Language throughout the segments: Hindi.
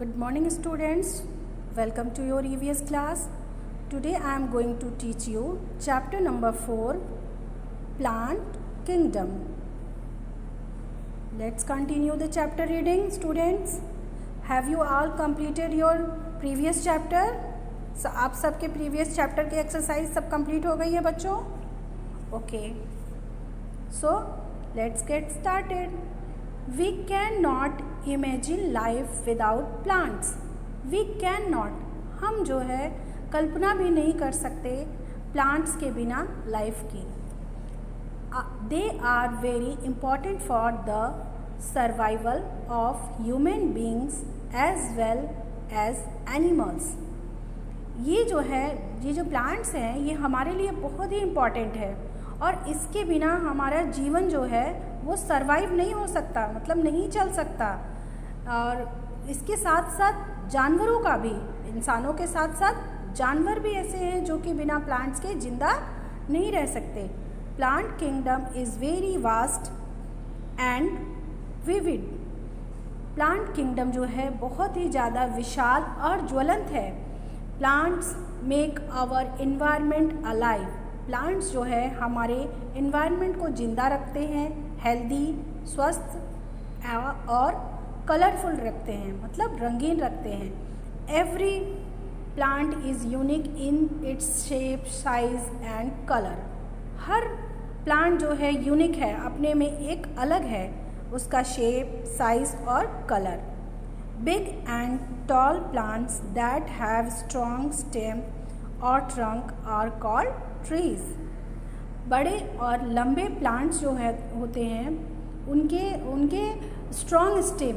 Good morning students, welcome to your EVS class. Today I am going to teach you chapter number 4, Plant Kingdom. Let's continue the chapter reading students. Have you all completed your previous chapter? So, आप सबके previous chapter के exercise सब complete हो गई है बच्चों? Okay. So, let's get started. We cannot imagine life without plants. We cannot, हम जो है कल्पना भी नहीं कर सकते plants के बिना life की. They are very important for the survival of human beings as well as animals. ये जो plants हैं ये हमारे लिए बहुत ही important है और इसके बिना हमारा जीवन जो है वो सरवाइव नहीं हो सकता, मतलब नहीं चल सकता. और इसके साथ साथ जानवरों का भी, इंसानों के साथ साथ जानवर भी ऐसे हैं जो कि बिना प्लांट्स के जिंदा नहीं रह सकते. Plant kingdom is very vast and vivid. Plant kingdom जो है बहुत ही ज़्यादा विशाल और ज्वलंत है. Plants make our environment alive. Plants जो है हमारे एनवायरनमेंट को जिंदा रखते हैं, हेल्दी, स्वस्थ और कलरफुल रखते हैं, मतलब रंगीन रखते हैं. Every plant is unique in its shape, size and colour. Her plant जो है यूनिक है, अपने में एक अलग है, उसका शेप, साइज और colour. Big and tall plants that have strong stem और ट्रंक आर कॉल्ड ट्रीज. बड़े और लंबे प्लांट्स जो है होते हैं उनके स्ट्रॉन्ग स्टेम,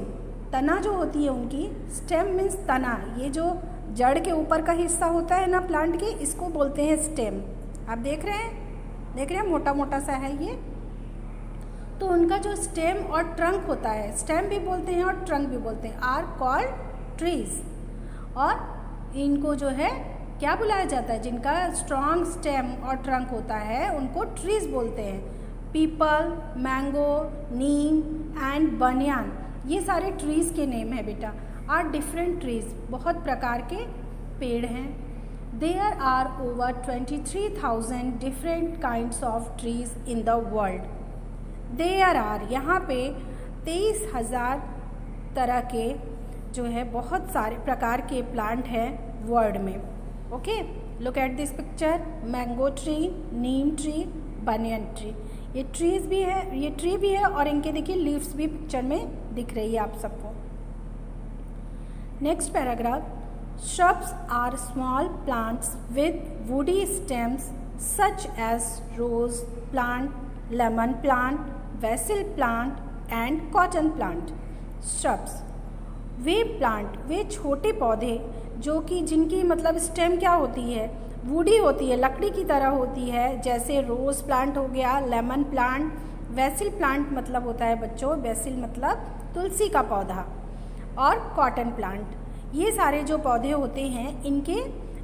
तना जो होती है उनकी, स्टेम मीन्स तना, ये जो जड़ के ऊपर का हिस्सा होता है ना प्लांट के, इसको बोलते हैं स्टेम. आप देख रहे हैं मोटा मोटा सा है ये. तो उनका जो स्टेम और ट्रंक होता है, स्टेम भी बोलते हैं और ट्रंक भी बोलते हैं, आर कॉल्ड ट्रीज. और इनको जो है क्या बुलाया जाता है, जिनका स्ट्रॉन्ग स्टेम और ट्रंक होता है उनको ट्रीज बोलते हैं. पीपल, मैंगो, नीम एंड बनियान, ये सारे ट्रीज के नेम है बेटा. आर डिफरेंट ट्रीज, बहुत प्रकार के पेड़ हैं. There are over 23,000 different kinds of trees in the world. There are, यहाँ पे 23,000 तरह के जो है बहुत सारे प्रकार के प्लांट हैं वर्ल्ड में. Okay, look at this picture. Mango tree, Neem tree, banyan tree. ये ट्रीज भी है, ये ट्री भी है और इनके देखिए लीव्स भी पिक्चर में दिख रही है आप सबको. Next paragraph. Shrubs are small plants with woody stems such as rose plant, lemon plant, basil plant and cotton plant. Shrubs वे प्लांट, वे छोटे पौधे जो कि जिनकी मतलब स्टेम क्या होती है, वुडी होती है, लकड़ी की तरह होती है, जैसे रोज़ प्लांट हो गया, लेमन प्लांट. बेसिल प्लांट मतलब होता है बच्चों, बेसिल मतलब तुलसी का पौधा, और कॉटन प्लांट. ये सारे जो पौधे होते हैं इनके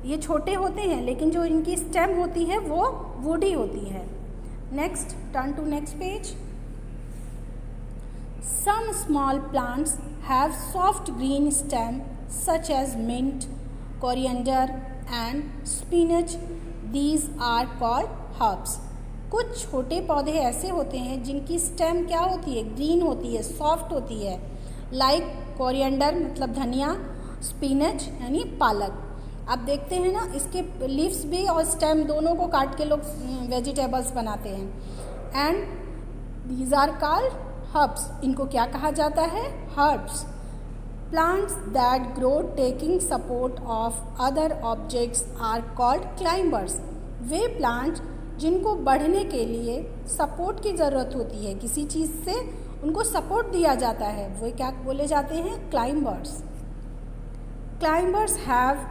ये छोटे होते हैं, लेकिन जो इनकी स्टेम होती है वो वुडी होती है. Next, turn to next page. Some small plants have soft green stem such as mint, coriander and spinach. These are called herbs. कुछ छोटे पौधे ऐसे होते हैं जिनकी स्टेम क्या होती है, ग्रीन होती है, सॉफ्ट होती है, लाइक कोरिएंडर मतलब धनिया, स्पिनच यानी पालक. आप देखते हैं ना इसके लीव्स भी और स्टेम दोनों को काट के लोग वेजिटेबल्स बनाते हैं. And these are called herbs. इनको क्या कहा जाता है, herbs. Plants that grow taking support of other objects are called climbers. वे प्लांट्स जिनको बढ़ने के लिए सपोर्ट की ज़रूरत होती है, किसी चीज़ से उनको सपोर्ट दिया जाता है, वो क्या बोले जाते हैं, climbers. Climbers have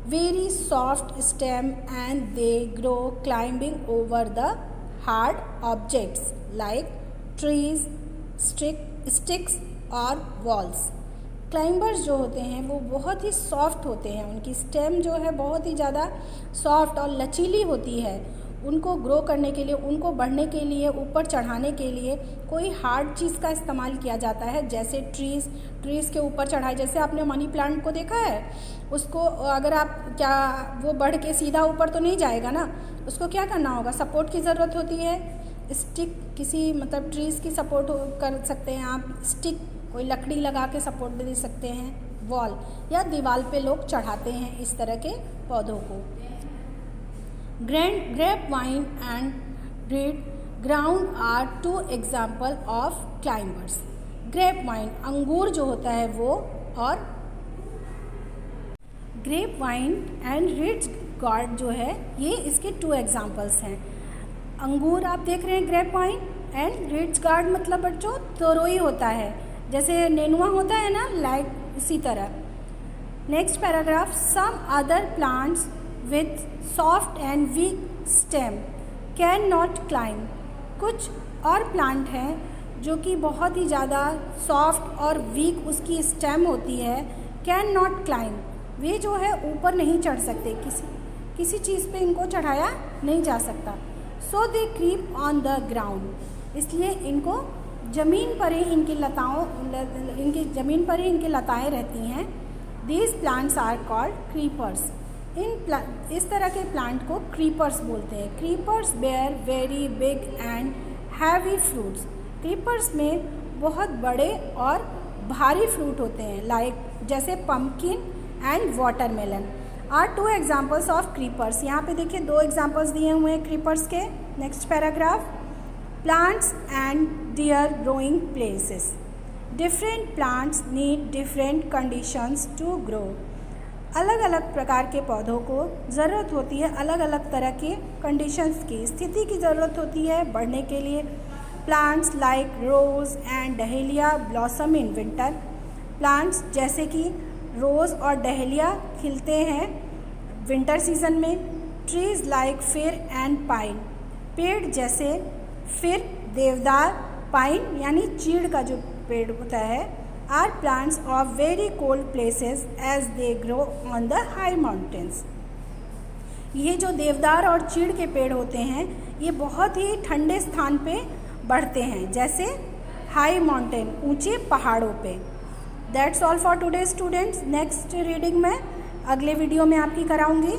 very soft stem and they grow climbing over the hard objects like trees, sticks और वॉल्स. क्लाइंबर्स जो होते हैं वो बहुत ही सॉफ्ट होते हैं, उनकी स्टेम जो है बहुत ही ज़्यादा सॉफ्ट और लचीली होती है. उनको ग्रो करने के लिए, उनको बढ़ने के लिए, ऊपर चढ़ाने के लिए कोई हार्ड चीज़ का इस्तेमाल किया जाता है, जैसे ट्रीज़ के ऊपर चढ़ाए। जैसे आपने मनी प्लांट को देखा है, उसको अगर आप वो बढ़ के सीधा ऊपर तो नहीं जाएगा ना, उसको क्या करना होगा, सपोर्ट की ज़रूरत होती है। स्टिक किसी मतलब ट्रीज़ की सपोर्ट कर सकते हैं आप, स्टिक कोई लकड़ी लगा के सपोर्ट दे सकते हैं, वॉल या दीवार पे लोग चढ़ाते हैं इस तरह के पौधों को। Grape vine and red gourd are 2 example of climbers. Grape vine अंगूर जो होता है वो, और grape vine and red gourd जो है ये इसके 2 एग्जाम्पल्स हैं। अंगूर आप देख रहे हैं, grape vine and red gourd मतलब बच्चों तरोई होता है, जैसे नेनुआ होता है ना, लाइक उसी तरह। Next paragraph, some other plants with soft and weak stem can not climb. कुछ और प्लांट हैं जो कि बहुत ही ज़्यादा सॉफ्ट और वीक उसकी स्टेम होती है, कैन नॉट क्लाइंब, वे जो है ऊपर नहीं चढ़ सकते, किसी चीज़ पे इनको चढ़ाया नहीं जा सकता। सो दे क्रीप ऑन द ग्राउंड, इसलिए इनको ज़मीन पर ही ज़मीन पर ही इनकी लताएँ रहती हैं। These plants are called creepers. इस तरह के प्लांट को क्रीपर्स बोलते हैं। Creepers bear very big and heavy fruits. Creepers में बहुत बड़े और भारी फ्रूट होते हैं, लाइक जैसे pumpkin and watermelon are 2 examples of creepers. यहाँ पे देखिए 2 एग्जाम्पल्स दिए हुए हैं क्रीपर्स के। Next paragraph, plants and their growing places. Different plants need different conditions to grow. अलग अलग प्रकार के पौधों को ज़रूरत होती है अलग अलग तरह के कंडीशंस की, स्थिति की ज़रूरत होती है बढ़ने के लिए। Plants like rose and dahlia blossom in winter. Plants जैसे कि रोज़ और डहेलिया खिलते हैं विंटर सीजन में। Trees like fir and pine. पेड़ जैसे फिर, देवदार, पाइन यानी चीड़ का जो पेड़ होता है, are plants of very cold places as they grow on the high mountains. ये जो देवदार और चीड़ के पेड़ होते हैं ये बहुत ही ठंडे स्थान पे बढ़ते हैं, जैसे हाई माउंटेन, ऊंचे पहाड़ों पे। That's all for today students. Next reading मैं अगले वीडियो में आपकी कराऊंगी।